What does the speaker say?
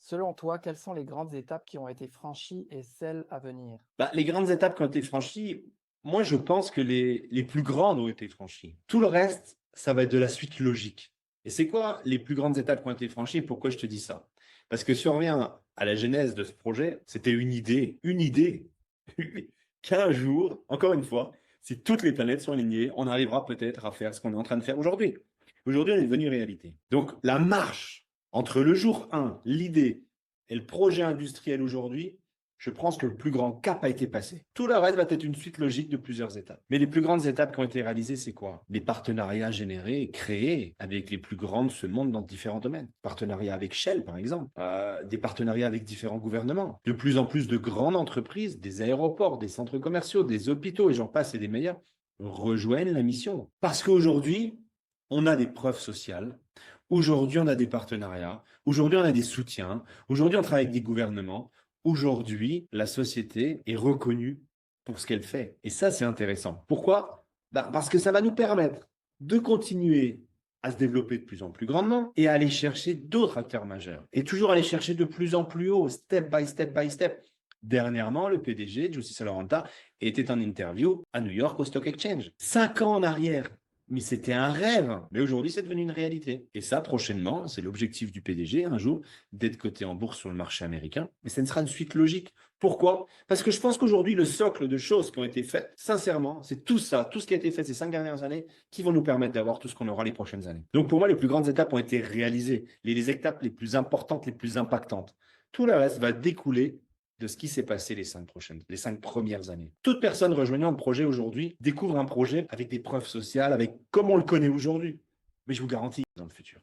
Selon toi, quelles sont les grandes étapes qui ont été franchies et celles à venir? Les grandes étapes qui ont été franchies, moi, je pense que les plus grandes ont été franchies. Tout le reste, ça va être de la suite logique. Et c'est quoi les plus grandes étapes qui ont été franchies? Pourquoi je te dis ça? Parce que si on revient à la genèse de ce projet, c'était une idée qu'un jour, encore une fois, si toutes les planètes sont alignées, on arrivera peut-être à faire ce qu'on est en train de faire aujourd'hui. Aujourd'hui, on est devenu réalité. Donc, la marche entre le jour 1, l'idée, et le projet industriel aujourd'hui, je pense que le plus grand cap a été passé. Tout le reste va être une suite logique de plusieurs étapes. Mais les plus grandes étapes qui ont été réalisées, c'est quoi? Les partenariats générés et créés avec les plus grands de ce monde dans différents domaines. Partenariats avec Shell, par exemple. Des partenariats avec différents gouvernements. De plus en plus de grandes entreprises, des aéroports, des centres commerciaux, des hôpitaux, et j'en passe et des meilleurs, rejoignent la mission. Parce qu'aujourd'hui, on a des preuves sociales. Aujourd'hui, on a des partenariats. Aujourd'hui, on a des soutiens. Aujourd'hui, on travaille avec des gouvernements. Aujourd'hui, la société est reconnue pour ce qu'elle fait. Et ça, c'est intéressant. Pourquoi? Parce que ça va nous permettre de continuer à se développer de plus en plus grandement et à aller chercher d'autres acteurs majeurs. Et toujours aller chercher de plus en plus haut, step by step by step. Dernièrement, le PDG, Jussi Saloranta, était en interview à New York au Stock Exchange. 5 ans en arrière, mais c'était un rêve. Mais aujourd'hui, c'est devenu une réalité. Et ça, prochainement, c'est l'objectif du PDG, un jour, d'être coté en bourse sur le marché américain. Mais ça ne sera une suite logique. Pourquoi? Parce que je pense qu'aujourd'hui, le socle de choses qui ont été faites, sincèrement, c'est tout ça, tout ce qui a été fait ces 5 dernières années, qui vont nous permettre d'avoir tout ce qu'on aura les prochaines années. Donc pour moi, les plus grandes étapes ont été réalisées. Les étapes les plus importantes, les plus impactantes. Tout le reste va découler de ce qui s'est passé les 5 premières années. Toute personne rejoignant le projet aujourd'hui découvre un projet avec des preuves sociales, avec comme on le connaît aujourd'hui. Mais je vous garantis, dans le futur.